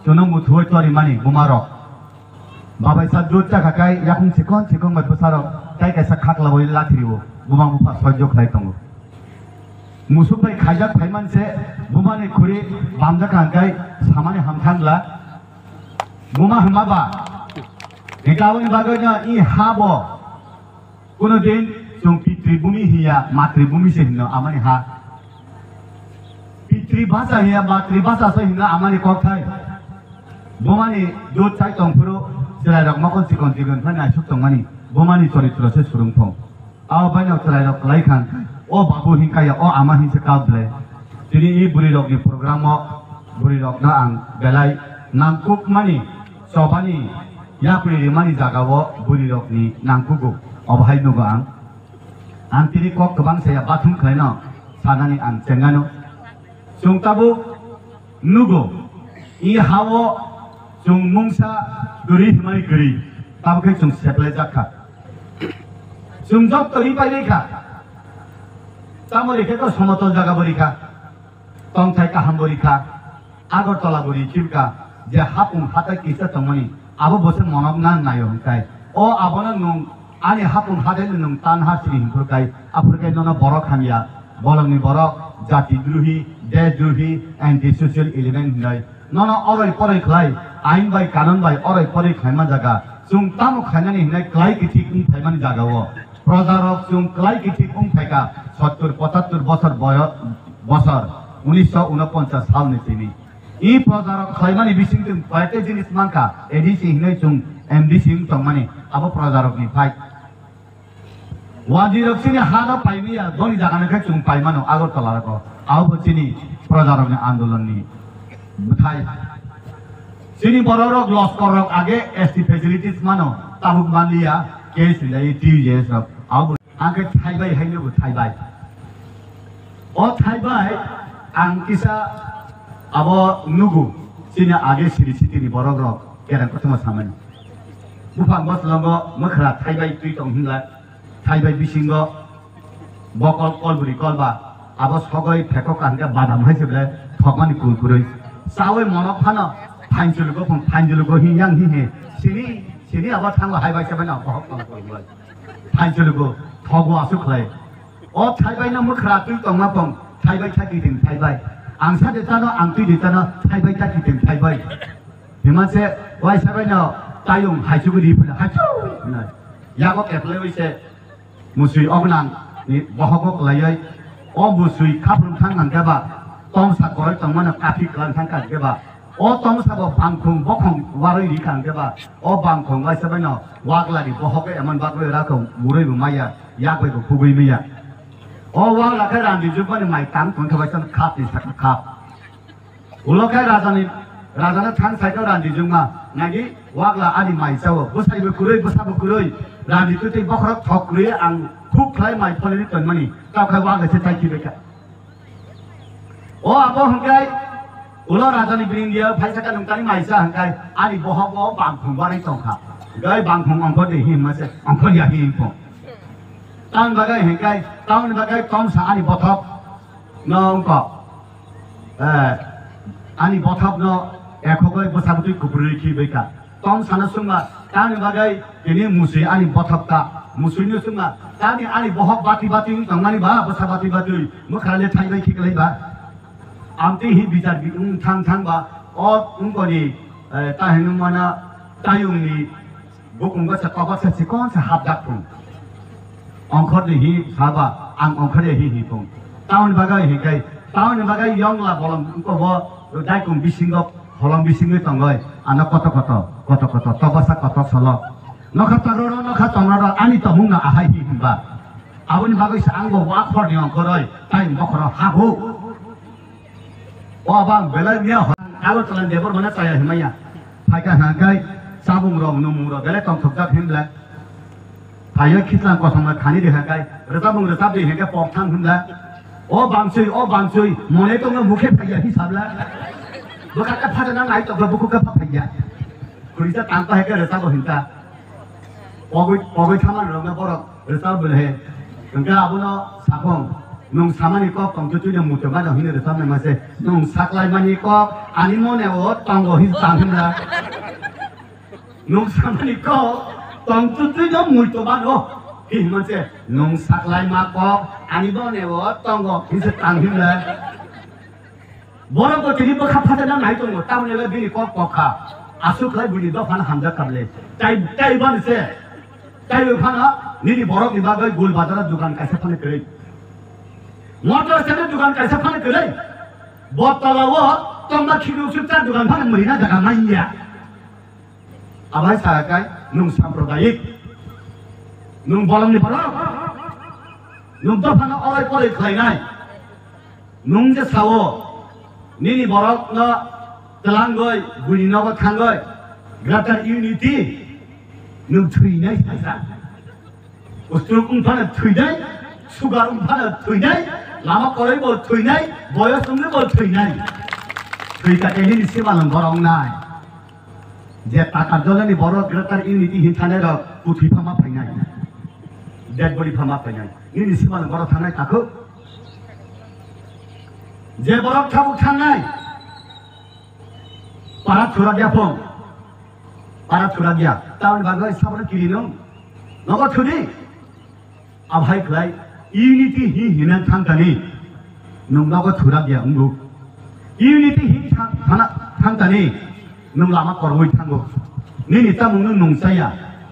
jono muthoi tori mani bumarok babai sa dutta kakai yakung sikon mat pusarok kai kaisa khakla boi lathriwo bumang bupa sojjo khlai tongo musubai khaijak phaiman se bumani khuri bamja kakai samane hamthangla buma hamaba ekawani baganya I habo kono din jong pitribumi hiya matribumi se hinno amani ha পিতৃভাষা হিয়া মাতৃভাষা সে হিনা আমানি কথাই বোমানি দুধ চাই তংপুরো জেলাই rock মকন চিকন চিকন funny আইসুক তংমানি বোমানি চরিত্র সে সুরুংফং আও বাইনাও জেলাই rock লাইখান ও বাবু হিংকায়া ও আমা হিংসে কাবলে দিনি ই বুড়ি রকনি প্রোগ্রাম বুড়ি রক না আং বেলাই নাংকুক মানি সবানি ইয়াপুরি রিমানি জাগাও বুড়ি রকনি নাংকুকু অবহাই নুগো আং তিনি কক গোबां সায়া বাথুম খাইনো সানানি আং চেঙ্গানো jung tabu nugo I hawo jung mungsa guri himai guri tabu ke jung seple jakha jung job tori pai rekha tamori ke ko somotol jaga borikha tongthai kaham borikha agartala bori chilka je hapung hatai kisa tongmani abo bose monok na nayo kai o abona nung ani hapung hatai nung tan ha sri himfurkai afurkai nono borok hamia bolongni borok jati druhi deadruhi and the social element nai nono orai porai khlai ain bai kanon bai orai porai khaima jaga jung tamu khainani hinai klai kithi ung thaimani jaga o projarok jung klai kithi ung thaika 70 75 বছর বছর 1949 সাল ni tini I projarok khlaimani bising tum paite jinis manka edisi hinai jung mdc tongmani abo projarok ni phai wajirok sini hada paimiya doni jagana kha jung paimano agartala ko আও বচিনি প্রজারক আন্দোলন নি বুথাই সিনি বড়রক লস্করক আগে ST facilities মানো তাবুক মানলিয়া case লাই টিউজেস আও আগে থাইবাই হাইনো থাইবাই ও থাইবাই আং কিসা আবো নুগু সিনি আগে সিরি সিটিনি বড়রক কেরান প্রথম সামান বুফাং বসলঙ্গ মখরা থাইবাই তুই তং হিংলা থাইবাই বিসিঙ্গ বকল কলবুরি কলবা abo sogai pheko kanga badam haisebla thokmani kulkuroi sawai monok phano phainjulugo hingyang hi sini abo thangla haibai sebana bahok kulkuroi phainjulugo thogo asu khlai o thaibai na mukhra tui tongma pong thaibai thaki tin thaibai angsa de tano angtui de tano thaibai thaki tin thaibai himase wai sebana tayung haisuguri phana hachu na yago keple wise musui ognang ni bahok layai o busui khaprum thangang gaba tom sa koroi tongmana kafi klan thangka gaba o tom sa bo bangkhung bokhong waroi ri kang gaba o bangkhong wai sabano waglari bohoke amon bakroi rakong muroi bu maya yakoi bu phugui miya o wagla ka randi jupani mai tang kon khabai san khap ni sak khap ulokai rajana thang sai ka randi jungma nagi wagla ani mai sawo busai bu kuroi randi tu te bokhrak thokri ang খুব খাই মাই ফলেনি তন্মানি তাও খাই ওয়া গেছে চাইছি বেকা ও আবো হংকাই উলো রাজনী ব্রিন্দিয়া ফাইসাকা নংতানি মাইসা হংকাই আনি বহব বাংখং বানাই তংখা গাই বাংখং অংখ দে হিমাসে অংখ ইয়া হিম ফং তান বাগাই হংকাই তাউন বাগাই তম সা আনি বথক নংক আনি বথক ন একগৈ বসাবুতি কুপুরি কি বেকা তম সানা সুংমা তান বাগাই এনি মুসি আনি বথককা musuhnya semua, kami ali bohok bati tangani ba, besar bati mukhale thaibai khiklai ba, amti hi bijar bi thang ba, o ungkoni tahenum mana tayung ni bukung ba sakaba sa sikon sa habdak pun, ongkhor de hi saba, ang ongkhor de hi pun, tahun bagai yong la bolong ungko bo daikung bisingo holong bisingo tanggai, anak koto tobasa koto solo. Nokha tamrara ani tamungna ahai himba aboni bagai sango wakfor ni angkoroi tai bokhro hago o bang belai nia alo talan debor mana saya himaya phaika hangai sabung rong numung ro belai tong thokjak himla phaya khitlang ko samla khani de hangai retabung retab de hangai pok thang himla o bangsui mone tong mukhe phaya hisabla boka ka phadana nai to buku ka phaya kurisa tangpa heka retab hinta Pogoi thaman rongna borok resal belhe engka abono sapong nung samani kok tong tu yang mutu mana hini resam nama se nung saklai mani kok animo ne o tong go his tang hina nung samani kok tong tu yang mutu mana hi mana se nung saklai ma kok animo ne o tong go his tang hina borok ko tiri bokha phata na nai tong tang ne le bini kok kokha asu khai buni do phan hamda kable tai ban se tai phana nini borok ni bagai gul bazar dukan kaisa phane kre motor sene dukan kaisa phane kre botalawo tongma khiru sutta dukan phane merina jaga maiya abai sakai nung sampradayik nung bolam ni borok nung do phana orai pore khlainai nung je sawo nini borok na telanggoy buni nogo thanggoy greater unity nung threinai saisa ustruk umphana threinai sugar umphana threinai lama korai bo threinai boyos umne bo threinai thrika teni ni sibalang borong nai je takar jolani borok greater unity hinthane ro puthi phama phainai dead body phama phainai ini sibalang borok thanai takho je borok thabuk thanai para thura gya phom para thura gya taun bagai sabra kirinong nogo thudi abhai khlai unity hi hinan thangtani nung nogo thura gya ungu unity hi thangtani nung lama kormoi thango nini tamung nung saya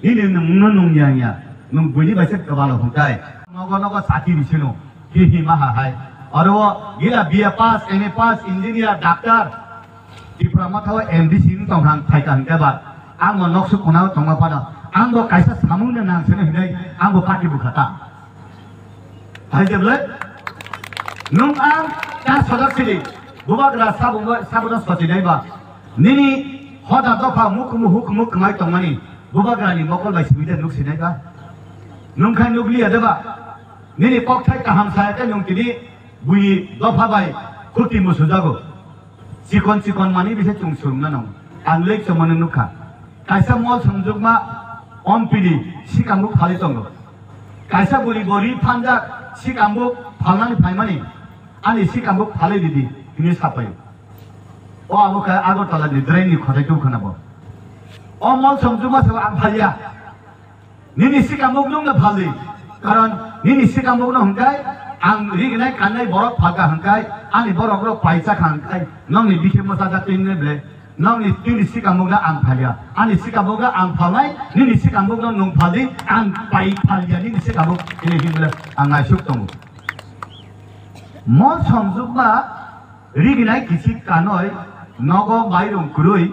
nini nung nya nung buli baise kabalo hutai nogo sati bisino hi maha hai aro gila BA pass MA pass engineer doctor diploma thaw MD sin tong hang thaikan ke ba ang mo nok su konau tong ma pada ang bo kaisa samung na nang sene hinai ang bo pati bukhata hai jeble nung ang ta sadak sili bubagra sabuna soti dai ba nini hoda dofa muk mai tong mani bubagra ni mokol bai sibida nuk sinai ka nung khan nugli adaba nini kok thai kaham sa ka nung tini bui dofa bai kuti musujago cikon mani bisa cungsung na nong anglek semana nukha kaisa mol sangjugma ompili sikambu phali tongo kaisa bori phanjak sikambu phalnani phaimani ani sikambu phali didi ini sapai o abuka agotala ni draini khotai tu khanabo o mol sangjugma sa ang phalia nini sikambu nungna phali karon nini sikambu na hungkai ang rignai kanai borok phaga hangkai ani borok ro paisa khangkai nongni bikhe mosa jatinne ble nongni tuni sikamugna ang phalia ani sikamugna ang phalai nini sikamugna nong phali ang pai phalia nini sikamug ini himla ang asuk tongu mo somjukma rignai kisi kanoi nogo mairung kurui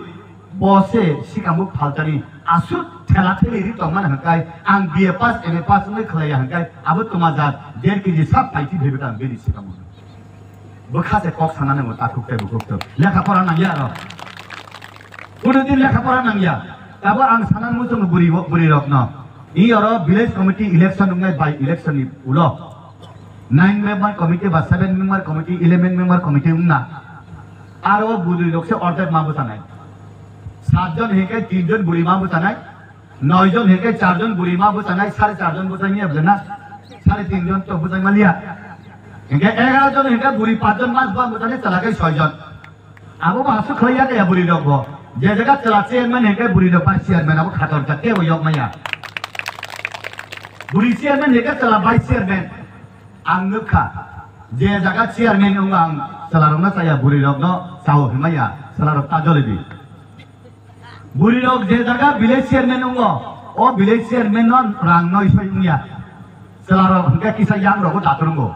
bose sikamug phaltani asut thela theli tongman hangkai ang BA pass MA pass ngai khlaya hangkai abu tumajat 1.5 kg sab paiti bhebeta beni sikamug bokase kok sanane mo takukte bukukto lekha pora nangya ro kodin lekha pora nangya tabo ang sanan mo jong buri rokno i oro village committee election ngai by election ni ulo 9 member committee ba 7 member committee 11 member committee umna aro buri rokse order mabu sanai 7 জন হেকে 3 জন বুড়ি মা বুঝানাই 9 জন হেকে 4 জন বুড়ি মা বুঝানাই 4.5 জন বুঝাইনি এবজনা 3.5 জন তো বুঝাই মালিয়া হেকে 11 জন হেকে বুড়ি 5 জন মাস বা বুঝানে চালাকে 6 জন আবো বাসু খইয়া কে বুড়ি রকবো যে জায়গা চালা চেয়ারম্যান হেকে বুড়ি রক পাস চেয়ারম্যান আবো খাতর কে ও ইয়ক মাইয়া বুড়ি চেয়ারম্যান হেকে চালা ভাইস চেয়ারম্যান আং নখা যে জায়গা চেয়ারম্যান ও আং চালা রংনা চায়া বুড়ি রক ন চাও হেমাইয়া চালা রক তাজলেবি बुरी लोग जे जगह विलेज चेयरमैन होंगे ओ विलेज चेयरमैन नॉन रांग नो इसमें इंडिया चलारो उनका किसा यांग रोको दातुरंगो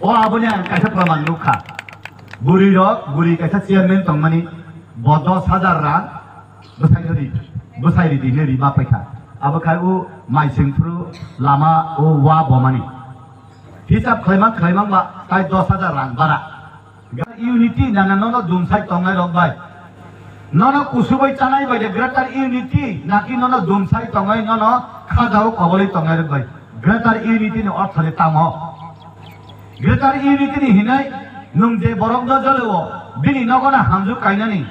ओ आबोने कैसे प्रमाण लुखा बुरी कैसे चेयरमैन तंगमनी 10,000 रां बसाई दी ने रिबा पैसा अब खाय ओ माइसिंफ्रु लामा ओ वा बमानी हिसाब खैमां बा काय 10,000 रां बारा unity Nana no दुमसाई तंगाय रबाय nono kusubai chanai bai greater unity naki nono dumsai tongai nono khadao koboli tongai bai greater unity ni orthale tamo greater unity ni hinai nung je borok no jalewo bini nogona hamju kainani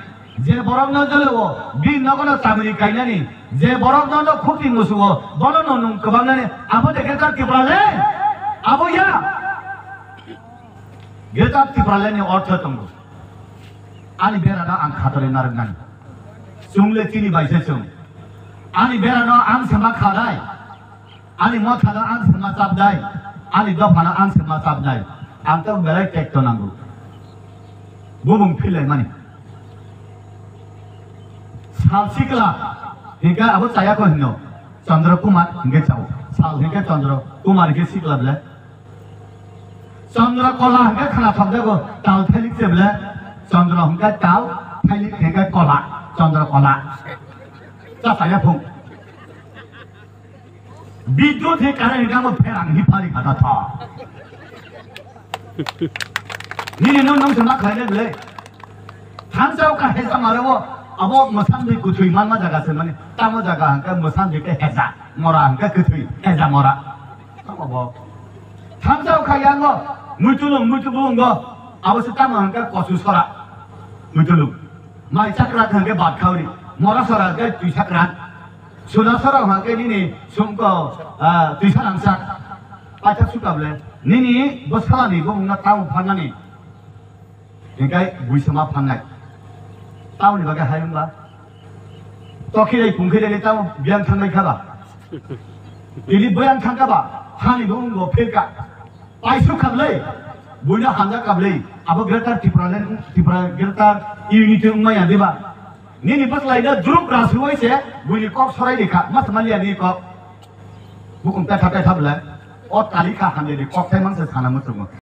je borok no jalewo bini nogona samiri kainani je borok no khuti musuwo bono no nung kabanani abo de greater kibrale abo ya Gerta Tipralen ni ortho tunggu ani berada ang khatore narngan sungle chini baise sung ani berada ang sama khadai ani mo khada ang sama sabdai ani dofana ang sama sabdai ang to berai tek to nangu bumung philai mani sal sikla hingga abo saya ko hinno Chandra Kumar hingga chau sal hingga Chandra Kumar ke sikla bla Chandra Kola hingga khana thakde ko tal thailik se bla Chandra hingga tal thailik hingga Kola Chandra Kola cha saya phung বিদ্যুৎ হে কারণে গামো ফেরাং হিফালি কথা থা নিনে নং নং সমা খাইলে বলে থানসাও কা হেসা মারবো আবো মসান দুই কুথুই মানমা জায়গা সে মানে তামো জায়গা হাঙ্কা মসান দুই কে হেসা মরা হাঙ্কা কুথুই হেসা মরা তামো থানসাও খাইয়াঙ্গো মুতুলুং মুতুবুঙ্গো আবো সে তামো হাঙ্কা কসু সরা মুতুলুং মাই চাকরা হাঙ্কা বাদ খাওরি মরা সরা কে তুই চাকরা Sudah sorang hangke ini sungko tuisan angsak pacak suka bela nini bosala ni bung nak tahu panah ni hinggai bui sama panai tahu ni bagai hayung ba toki dari pungki dari tahu biang tanggai kaba ini biang tangga ba hani bung go pelka pai suka bela bui na hangga kabela apa gertar tipra gertar ini tu umay ada ba Nini pas lainnya drum rasuai sih, bunyi kok sorai dikak, mas malia ni kok, bukan tetap lah, oh tali kah hamil di kok temang sesana musuh.